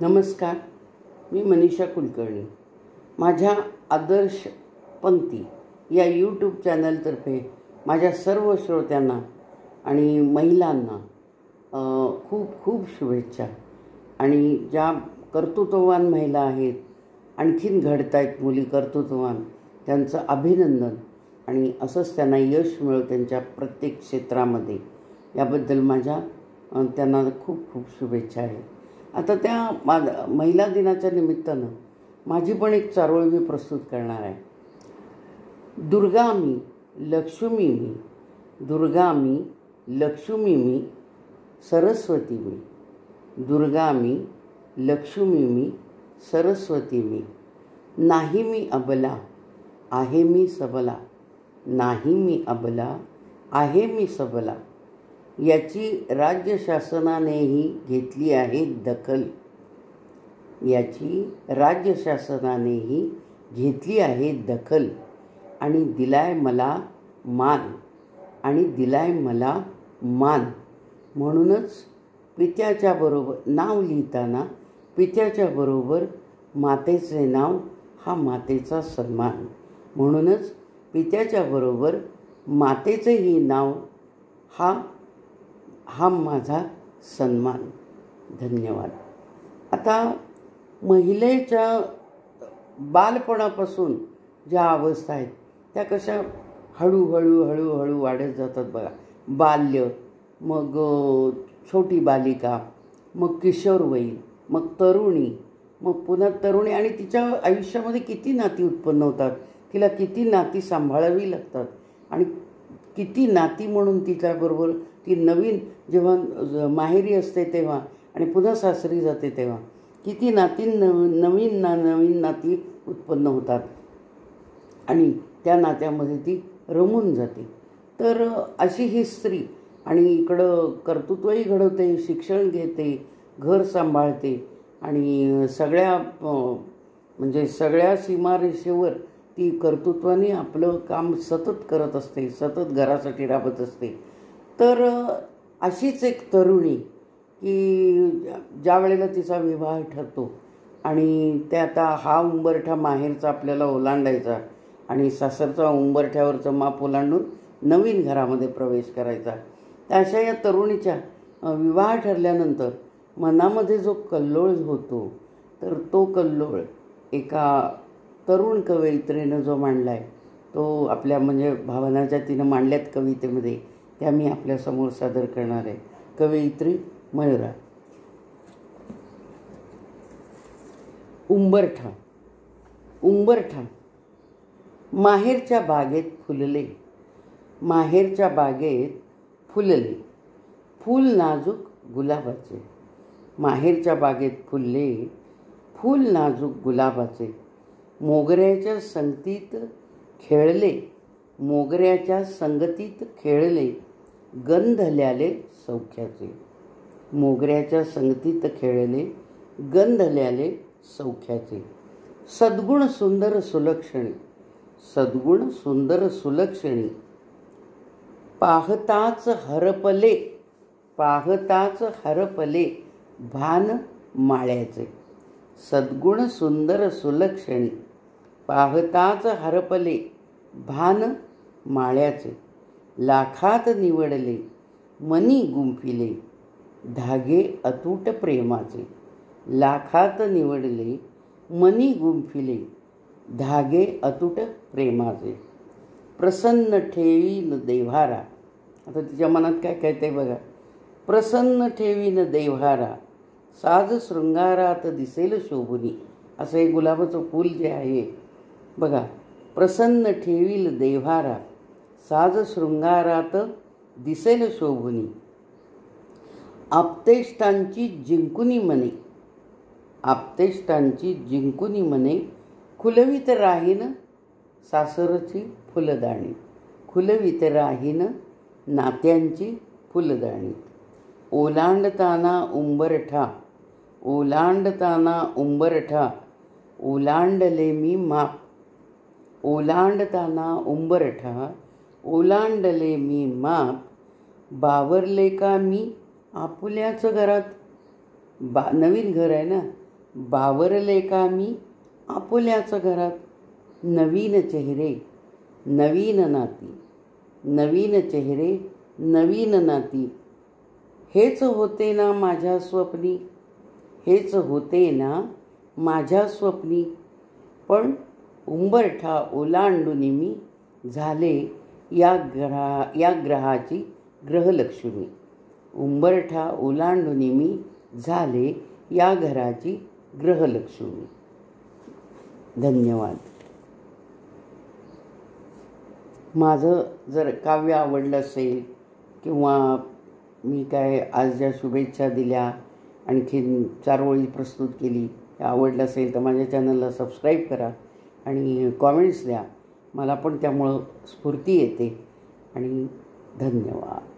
नमस्कार, मी मनीषा कुलकर्णी. माझ्या आदर्श पंक्ती या यूट्यूब चॅनलतर्फे माझ्या सर्व श्रोत्यांना आणि महिलांना खूप खूप शुभेच्छा. आणि ज्या कर्तृत्ववान महिला आहेत, आणखीन घडत आहेत मुली कर्तृत्ववान, त्यांचं अभिनंदन आणि असंच त्यांना यश मिळो त्यांच्या प्रत्येक क्षेत्रामध्ये, याबद्दल माझ्या त्यांना खूप खूप शुभेच्छा आहेत. आता त्या महिला दिनाच्या निमित्तानं माझी पण एक चारोळी मी प्रस्तुत करणार आहे. दुर्गा मी लक्ष्मी मी, दुर्गा मी लक्ष्मी मी, सरस्वती मी. दुर्गा मी लक्ष्मी मी, सरस्वती मी. नाही मी अबला, आहे मी सबला. नाही मी अबला, आहे मी सबला. याची राज्य शासनानेही घेतली आहे दखल. याची राज्य शासनानेही घेतली आहे दखल आणि दिलाय मला मान, आणि दिलाय मला मान. म्हणूनच पित्याच्या बरोबर नाव लिहिताना पित्याच्या बरोबर मातेचे नाव हा मातेचा सन्मान. म्हणूनच पित्याच्या बरोबर मातेचेही नाव हा माझा सन्मान. धन्यवाद. आता महिलेच्या बालपणापासून ज्या अवस्था आहेत त्या कशा हळूहळू वाढत जातात बघा. बाल्य, मग छोटी बालिका, मग किशोरवयीन, मग तरुणी, मग पुन्हा तरुणी, आणि तिच्या आयुष्यामध्ये किती नाती उत्पन्न होतात, तिला किती नाती सांभाळावी लागतात, आणि किती नाती म्हणून तिच्याबरोबर ती नवीन जेव्हा माहेरी असते तेव्हा आणि पुन्हा सासरी जाते तेव्हा किती नाती नवीन नाती उत्पन्न होतात आणि त्या नात्यामध्ये ती रमून जाते. तर अशी ही स्त्री, आणि इकडं कर्तृत्वही घडवते, शिक्षण घेते, घर सांभाळते, आणि सगळ्या सीमारेषेवर ती कर्तृत्वाने आपलं काम सतत करत असते, सतत घरासाठी राबत असते. तर अशीच एक तरुणी की ज्या वेळेला तिचा विवाह ठरतो आणि ते आता हा उंबरठा माहेरचा आपल्याला ओलांडायचा आणि सासरचा उंबरठ्यावरचं माप ओलांडून नवीन घरामध्ये प्रवेश करायचा. तर अशा या तरुणीच्या विवाह ठरल्यानंतर मनामध्ये जो कल्लोळ होतो, तर तो कल्लोळ एका तरुण कवयित्रीनं जो मांडला आहे, तो आपल्या भावनाच्या तिनं मांडल्यात कवितेमध्ये, त्या मी आपल्यासमोर सादर करणार आहे. कवयित्री मयुरा. उंबरठा. उंबरठा. माहेरच्या बागेत फुलले, माहेरच्या बागेत फुलले, फूल नाजूक गुलाबाचे. माहेरच्या बागेत फुलले, फूल नाजूक गुलाबाचे. मोगऱ्याच्या संगतीत खेळले, मोगऱ्याच्या संगतीत खेळले, गंधल्याले सौख्याचे. मोगऱ्याच्या संगतीत खेळले, गंधल्याले सौख्याचे. सद्गुण सुंदर सुलक्षणी, सद्गुण सुंदर सुलक्षणी. पाहताच हरपले, पाहताच हरपले भान माळ्याचे. सद्गुण सुंदर सुलक्षणी, पाहताच हरपले भान माळ्याचे. लाखात निवडले मनी गुंफिले, धागे अतूट प्रेमाचे. लाखात निवडले मनी गुंफिले, धागे अतूट प्रेमाचे. प्रसन्न ठेवीन देव्हारा. आता तिच्या मनात काय काय ते बघा. प्रसन्न ठेवीन देव्हारा, साज शृंगारात दिसेल शोभुनी. असं हे गुलाबाचं फूल जे आहे बघा. प्रसन्न ठेवील देव्हारा, साज शृंगारात दिसेल शोभुनी. आप्तेष्टांची जिंकुनी मने, आप्तेष्टांची जिंकुनी मने. खुलवीत राहीन सासरची फुलदाणी, खुलवीत राहीन नात्यांची फुलदाणी. ओलांडताना उंबरठा, ओलांडताना उंबरठा, ओलांडले मी माप. ओलांडताना उंबरठा, ओलांडले मी माप. बावरले का मी आपुल्याच घरात. नवीन घर आहे ना, बावरले का मी आपुल्याच घरात. नवीन चेहरे नवीन नाती, नवीन चेहरे नवीन नाती. हेच होते ना माझ्या स्वप्नी, हेच होते ना माझ्या स्वप्नी. पण उंबरठा ओलांडून मी झाले या ग्रहाची ग्रहलक्ष्मी. उंबरठा ओलांडून मी झाले या घराची ग्रहलक्ष्मी. धन्यवाद. माझं जर काव्य आवडलं असेल किंवा मी काय आज ज्या शुभेच्छा दिल्या, आणखीन 4 ओळी प्रस्तुत केली, ते आवडलं असेल तर माझ्या चॅनलला सबस्क्राईब करा आणि कॉमेंट्स द्या. मला पण त्यामुळं स्फूर्ती येते. आणि धन्यवाद.